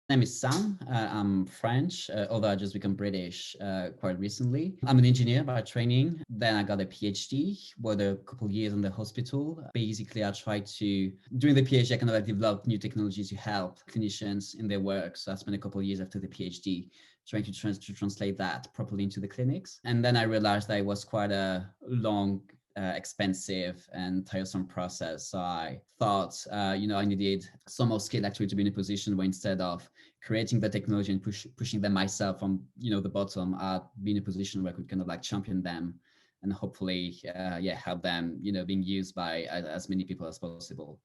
Name is Sam. I'm French, although I just become British quite recently. I'm an engineer by training. Then I got a PhD, worked a couple of years in the hospital. Basically, I tried to, during the PhD, I kind of like developed new technologies to help clinicians in their work. So I spent a couple of years after the PhD trying to translate that properly into the clinics. And then I realized that it was quite a long expensive and tiresome process. So I thought, I needed some more skill actually to be in a position where instead of creating the technology and pushing them myself from, the bottom, I'd be in a position where I could kind of like champion them and hopefully, help them, being used by as many people as possible.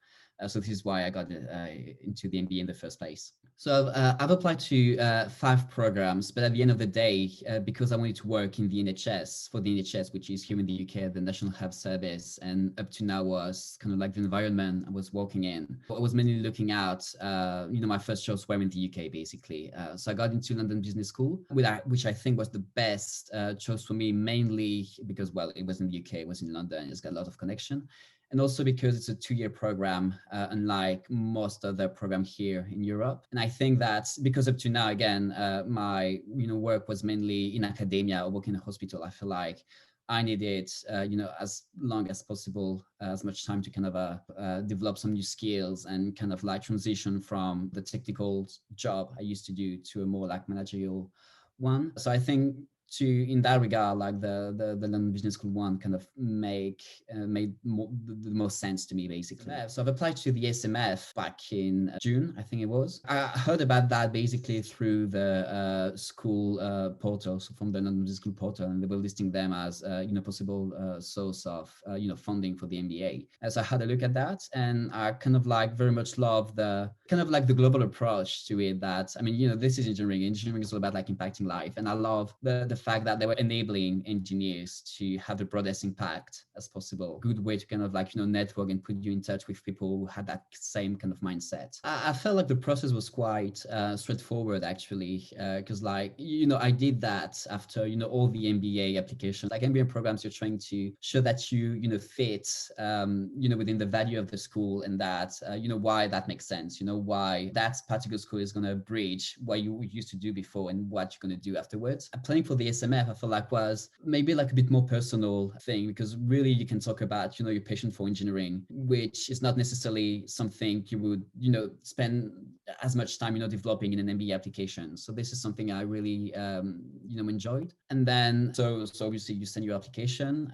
So this is why I got into the MBA in the first place. So I've applied to 5 programs, but at the end of the day, because I wanted to work in the NHS, for the NHS, which is here in the UK, the National Health Service, and up to now was kind of like the environment I was working in. I was mainly looking at, my first jobs were in the UK, basically. So I got into London Business School, which I think was the best choice for me, mainly because, well, it was in the UK, it was in London, it's got a lot of connection. And also because it's a 2-year program, unlike most other program here in Europe. And I think that because up to now, again, my work was mainly in academia or working in a hospital. I feel like I needed, as long as possible, as much time to kind of develop some new skills and kind of like transition from the technical job I used to do to a more like managerial one. So I think in that regard, like the London Business School one kind of made the most sense to me, basically. So I've applied to the SMF back in June, I think it was. I heard about that basically through the school portal, so from the London Business School portal, and they were listing them as possible source of funding for the MBA. So I had a look at that, and I kind of like very much love the kind of like the global approach to it. That, I mean, this is engineering. Engineering is all about like impacting life, and I love the fact that they were enabling engineers to have the broadest impact as possible. Good way to kind of like, network and put you in touch with people who had that same kind of mindset. I felt like the process was quite straightforward, actually, because I did that after, all the MBA applications. Like MBA programs, you're trying to show that you fit, within the value of the school, and that, why that makes sense, why that particular school is going to bridge what you used to do before and what you're going to do afterwards. Applying for the SMF, I feel like was maybe like a bit more personal thing, because really you can talk about, your passion for engineering, which is not necessarily something you would, spend as much time, developing in an MBA application. So this is something I really, enjoyed. And then, so obviously you send your application.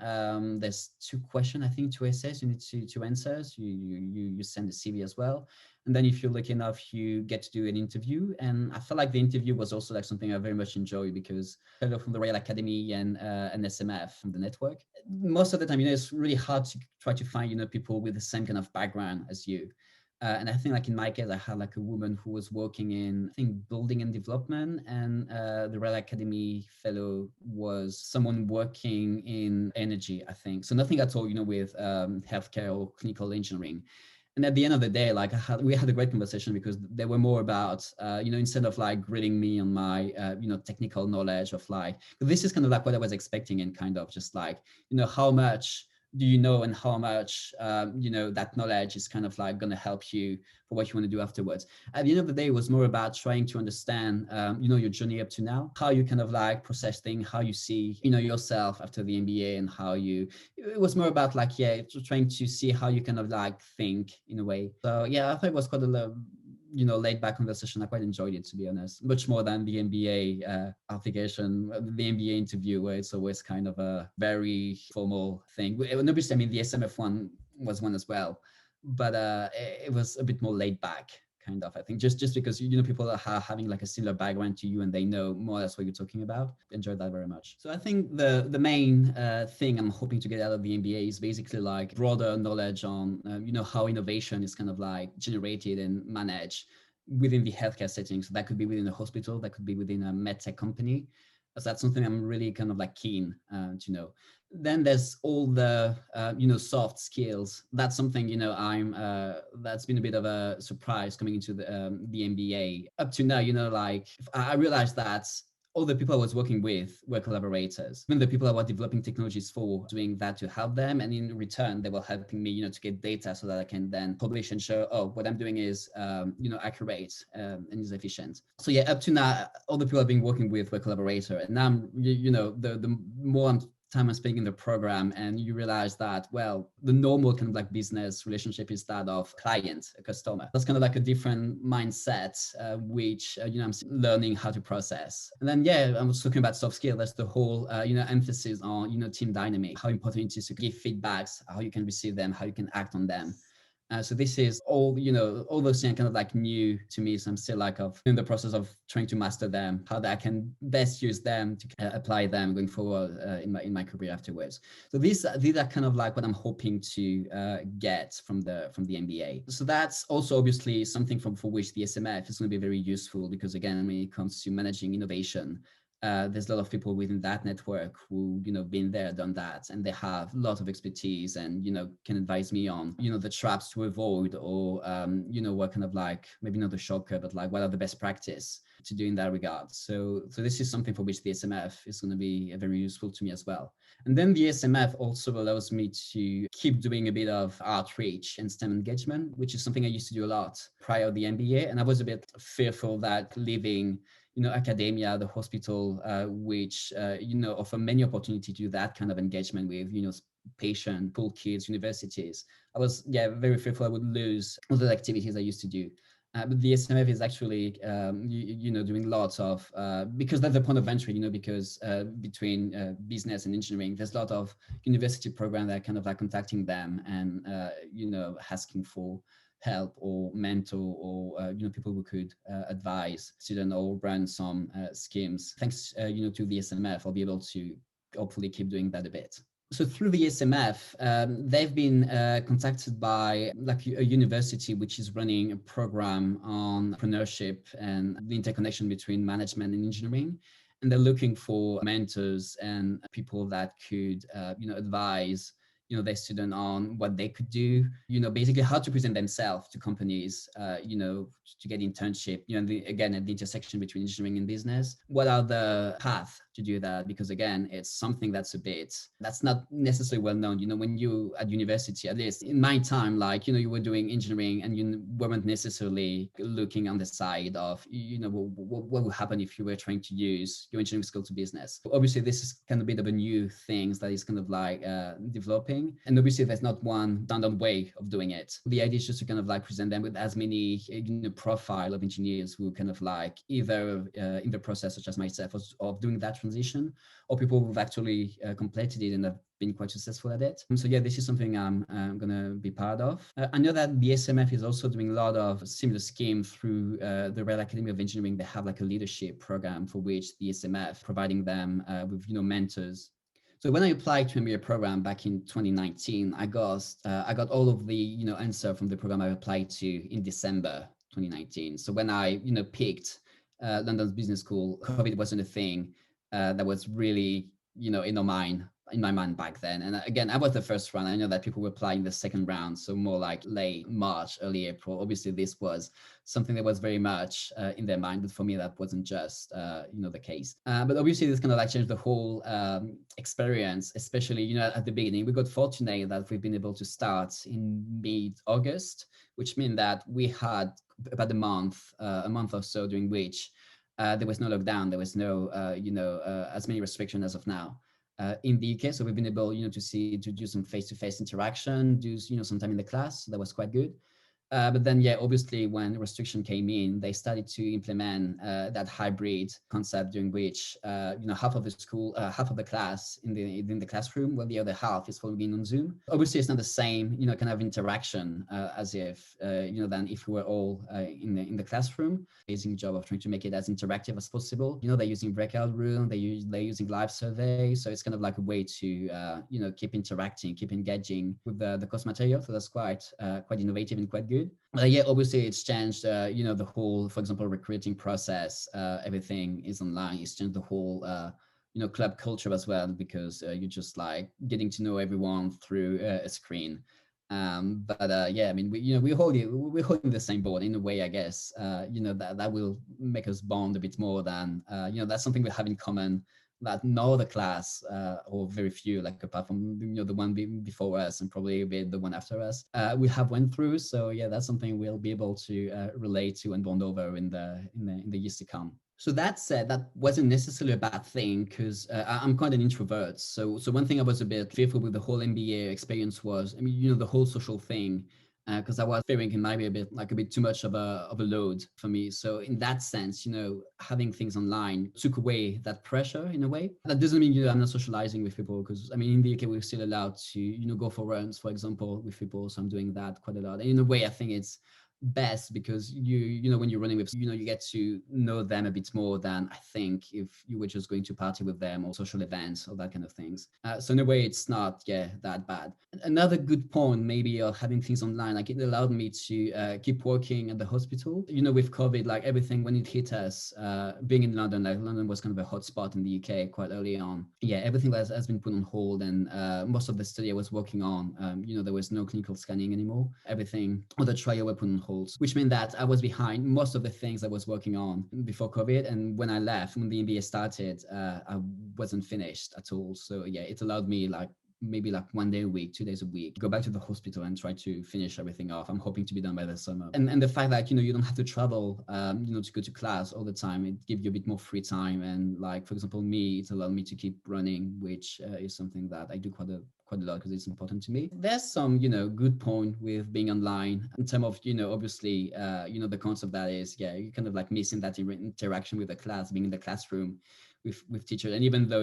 There's 2 questions, I think, 2 essays you need to answer. So you send a CV as well. And then if you're lucky enough, you get to do an interview. And I felt like the interview was also like something I very much enjoy, because fellow from the Royal Academy and an SMF from the network, most of the time, it's really hard to try to find, people with the same kind of background as you. And I think like in my case, I had like a woman who was working in, I think, building and development, and the Royal Academy fellow was someone working in energy, I think. So nothing at all, with healthcare or clinical engineering. And at the end of the day, like we had a great conversation, because they were more about, instead of like grilling me on my, technical knowledge of like, this is kind of like what I was expecting, and kind of just like, how much do you know, and how much, that knowledge is kind of like going to help you for what you want to do afterwards. At the end of the day, it was more about trying to understand, your journey up to now, how you kind of like process things, how you see, yourself after the MBA, and it was more about like, trying to see how you kind of like think in a way. So yeah, I thought it was quite a laid back conversation. I quite enjoyed it, to be honest, much more than the MBA application, the MBA interview, where it's always kind of a very formal thing. And obviously, I mean, the SMF one was one as well, but it was a bit more laid back, kind of, I think, just because people are having like a similar background to you, and they know more or less what you're talking about. Enjoyed that very much. So I think the main thing I'm hoping to get out of the MBA is basically like broader knowledge on how innovation is kind of like generated and managed within the healthcare setting. So that could be within a hospital, that could be within a medtech company. So that's something I'm really kind of like keen to know. Then there's all the soft skills. That's something I'm that's been a bit of a surprise coming into the MBA. Up to now, like I realized that all the people I was working with were collaborators. Even the people I was developing technologies for, doing that to help them, and in return, they were helping me, to get data so that I can then publish and show, oh, what I'm doing is, accurate and is efficient. So yeah, up to now, all the people I've been working with were collaborator, and now I'm, the more time I'm spending in the program, and you realize that, well, the normal kind of like business relationship is that of client, a customer. That's kind of like a different mindset, which I'm learning how to process. And then yeah, I was talking about soft skill. That's the whole emphasis on team dynamic, how important it is to give feedbacks, how you can receive them, how you can act on them. So this is all, all those things kind of like new to me. So I'm still like in the process of trying to master them, how that I can best use them to apply them going forward in my career afterwards. So these are kind of like what I'm hoping to get from the MBA. So that's also obviously something for which the SMF is going to be very useful, because again, when it comes to managing innovation, there's a lot of people within that network who been there, done that, and they have a lot of expertise, and can advise me on the traps to avoid, or what kind of like, maybe not the shortcut, but like what are the best practice to do in that regard. So this is something for which the SMF is going to be very useful to me as well. And then the SMF also allows me to keep doing a bit of outreach and STEM engagement, which is something I used to do a lot prior to the MBA, and I was a bit fearful that leaving academia, the hospital, which, offer many opportunity to do that kind of engagement with, patient, pool kids, universities. I was, very fearful I would lose all the activities I used to do. But the SMF is actually, doing lots of, because that's the point of entry, because between business and engineering, there's a lot of university programs that are kind of like contacting them and, asking for help or mentor, or people who could advise students or run some schemes. Thanks to the SMF, I'll be able to hopefully keep doing that a bit. So through the SMF, they've been contacted by like a university which is running a program on entrepreneurship and the interconnection between management and engineering. And they're looking for mentors and people that could, advise their student on what they could do, basically how to present themselves to companies, to get internship, again, at the intersection between engineering and business. What are the paths to do that? Because again, it's something that's not necessarily well known. When you at university, at least in my time, like, you were doing engineering and you weren't necessarily looking on the side of, what would happen if you were trying to use your engineering skill to business. Obviously, this is kind of a bit of a new thing that is kind of like developing. And obviously, there's not one standard way of doing it. The idea is just to kind of like present them with as many profile of engineers who kind of like either in the process, such as myself, of doing that transition, or people who've actually completed it and have been quite successful at it. So yeah, this is something I'm going to be part of. I know that the SMF is also doing a lot of similar scheme through the Royal Academy of Engineering. They have like a leadership program for which the SMF providing them with mentors. So when I applied to MBA program back in 2019, I got all of the answer from the program I applied to in December 2019. So when I picked London's business school, COVID wasn't a thing that was really in my mind back then. And again, I was the first round. I know that people were applying the second round, so more like late March, early April. Obviously, this was something that was very much in their mind, but for me, that wasn't just the case. But obviously, this kind of like changed the whole experience, especially at the beginning. We got fortunate that we've been able to start in mid-August, which meant that we had about a month or so during which there was no lockdown, there was no as many restrictions as of now. In the UK, so we've been able, to do some face-to-face interaction, do some time in the class. So that was quite good. But then, obviously, when restriction came in, they started to implement that hybrid concept, during which half of the school, half of the class in the classroom, while the other half is following on Zoom. Obviously, it's not the same, kind of interaction as if than if we were all in the classroom. Amazing job of trying to make it as interactive as possible. They're using breakout room, they're using live survey, so it's kind of like a way to keep interacting, keep engaging with the course material. So that's quite innovative and quite good. Obviously it's changed, the whole, for example, recruiting process. Everything is online. It's changed the whole, club culture as well, because you're just like getting to know everyone through a screen. But yeah, I mean, we're holding the same boat in a way, I guess. That will make us bond a bit more than that's something we have in common that no other class or very few, like apart from the one before us and probably a bit the one after us, we have went through. So yeah, that's something we'll be able to relate to and bond over in the years to come. So that said, that wasn't necessarily a bad thing because I'm quite an introvert. So one thing I was a bit fearful with the whole MBA experience was, I mean, the whole social thing, because I was fearing it might be a bit too much of a load for me. So in that sense, having things online took away that pressure in a way. That doesn't mean I'm not socializing with people, because I mean in the UK we're still allowed to go for runs, for example, with people. So I'm doing that quite a lot. And in a way, I think it's best because when you're running with you get to know them a bit more than I think if you were just going to party with them or social events or that kind of things. So in a way it's not that bad. Another good point maybe of having things online, like it allowed me to keep working at the hospital. With COVID, like everything when it hit us, being in London, like London was kind of a hot spot in the UK quite early on. Yeah, everything has been put on hold, and most of the study I was working on, there was no clinical scanning anymore. Everything, all the trial were put on hold, which meant that I was behind most of the things I was working on before COVID. And when I left, when the MBA started, I wasn't finished at all. So yeah, it allowed me maybe like 1 day a week, 2 days a week, go back to the hospital and try to finish everything off. I'm hoping to be done by the summer. And the fact that, you don't have to travel, to go to class all the time, it gives you a bit more free time. And like, for example, me, it allowed me to keep running, which is something that I do quite a lot because it's important to me. There's some, good point with being online in terms of, obviously, the concept that is, yeah, you're kind of like missing that interaction with the class, being in the classroom with teachers. And even though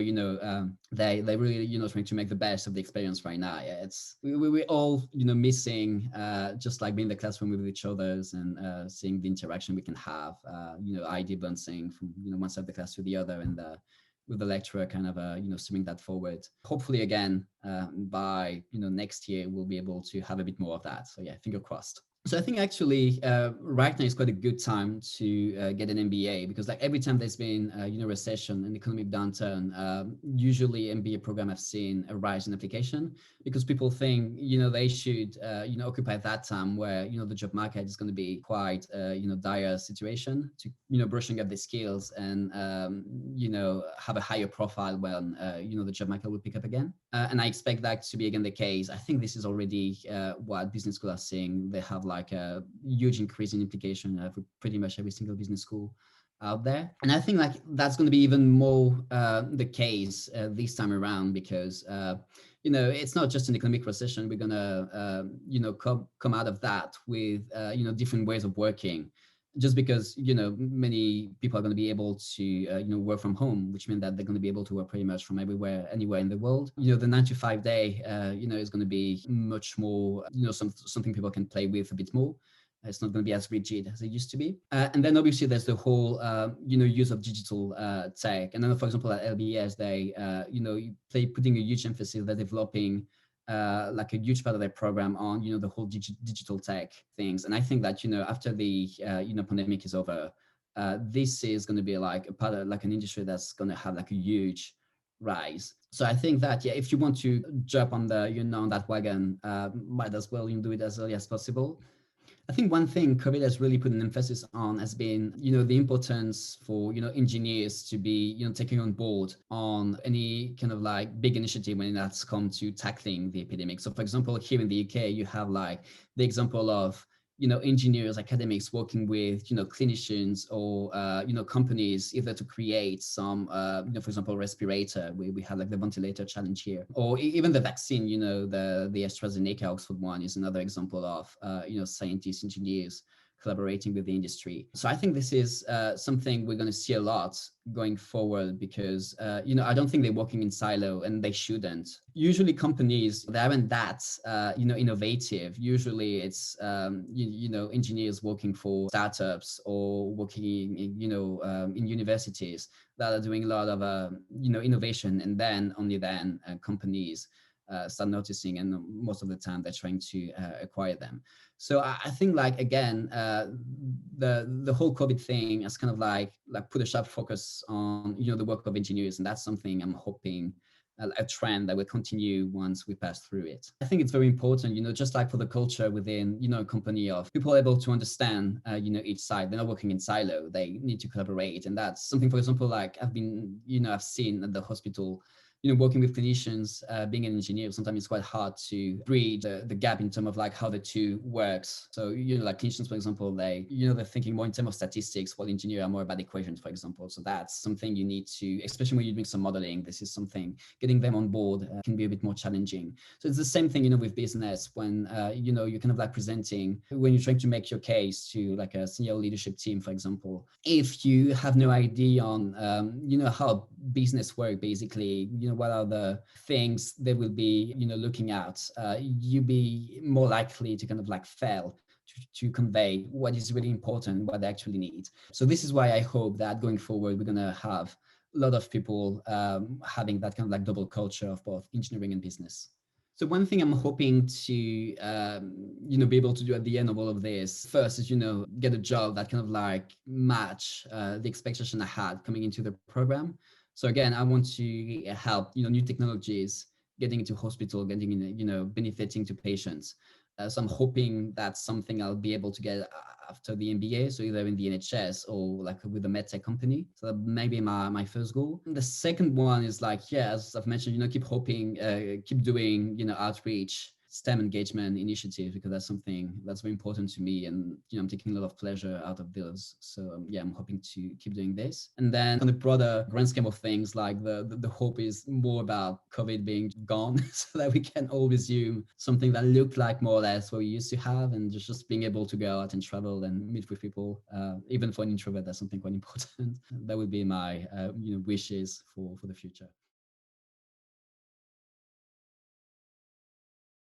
they really trying to make the best of the experience right now, yeah, it's we're all missing just like being in the classroom with each others and seeing the interaction we can have, idea bouncing from one side of the class to the other, and with the lecturer kind of swimming that forward. Hopefully again, by next year we'll be able to have a bit more of that. So yeah, finger crossed. So I think actually right now is quite a good time to get an MBA, because like every time there's been recession and economic downturn, usually MBA program have seen a rise in application, because people think they should occupy that time where the job market is going to be quite dire situation to brushing up the skills and have a higher profile when the job market will pick up again. And I expect that to be again the case. I think this is already what business schools are seeing. They have like a huge increase in application for pretty much every single business school out there. And I think like that's going to be even more the case this time around, because it's not just an economic recession. We're going to come out of that with different ways of working, just because many people are going to be able to work from home, which means that they're going to be able to work pretty much from anywhere in the world. The 9 to 5 day is going to be much more something people can play with a bit more. It's not going to be as rigid as it used to be. And then obviously there's the whole use of digital tech. And then for example at LBS they putting a huge emphasis, they're developing like a huge part of their program on the whole digital tech things. And I think that after the pandemic is over, this is going to be like a part of like an industry that's going to have like a huge rise. So I think that yeah, if you want to jump on the on that wagon, might as well do it as early as possible. I think one thing COVID has really put an emphasis on has been, the importance for, engineers to be, taking on board on any kind of like big initiative when that's come to tackling the epidemic. So for example, here in the UK, you have like the example of, engineers, academics working with, clinicians or, companies either to create some, for example, respirator. We have like the ventilator challenge here, or even the vaccine, the AstraZeneca Oxford one is another example of, scientists, engineers collaborating with the industry. So I think this is something we're going to see a lot going forward, because I don't think they're working in silo, and they shouldn't. Usually companies, they aren't that innovative. Usually it's engineers working for startups or working in universities that are doing a lot of innovation, and then only then companies start noticing, and most of the time they're trying to acquire them. So I think like again, the whole COVID thing has kind of like put a sharp focus on the work of engineers, and that's something I'm hoping a trend that will continue once we pass through it. I think it's very important, just like for the culture within, a company of people able to understand, each side. They're not working in silo. They need to collaborate. And that's something, for example, like I've seen at the hospital, working with clinicians, being an engineer, sometimes it's quite hard to bridge the gap in terms of like how the two works. So, like clinicians, for example, they're thinking more in terms of statistics, while engineers are more about equations, for example. So that's something you need to, especially when you're doing some modeling, this is something getting them on board can be a bit more challenging. So it's the same thing, with business when, you're kind of like presenting, when you're trying to make your case to like a senior leadership team, for example, if you have no idea on, how business work, basically, what are the things they will be, looking at, you be more likely to kind of like fail to convey what is really important, what they actually need. So this is why I hope that going forward, we're going to have a lot of people having that kind of like double culture of both engineering and business. So one thing I'm hoping to, be able to do at the end of all of this, first is, get a job that kind of like match the expectation I had coming into the program. So again, I want to help, new technologies getting into hospital, getting in, benefiting to patients. So I'm hoping that's something I'll be able to get after the MBA, so either in the NHS or like with a medtech company. So that may be my first goal. And the second one is like, yeah, as I've mentioned, keep hoping, keep doing, outreach, STEM engagement initiatives, because that's something that's very important to me, and I'm taking a lot of pleasure out of those. So yeah, I'm hoping to keep doing this. And then on the broader grand scheme of things, like the hope is more about COVID being gone so that we can all resume something that looked like more or less what we used to have, and just being able to go out and travel and meet with people. Even for an introvert, that's something quite important. That would be my wishes for the future.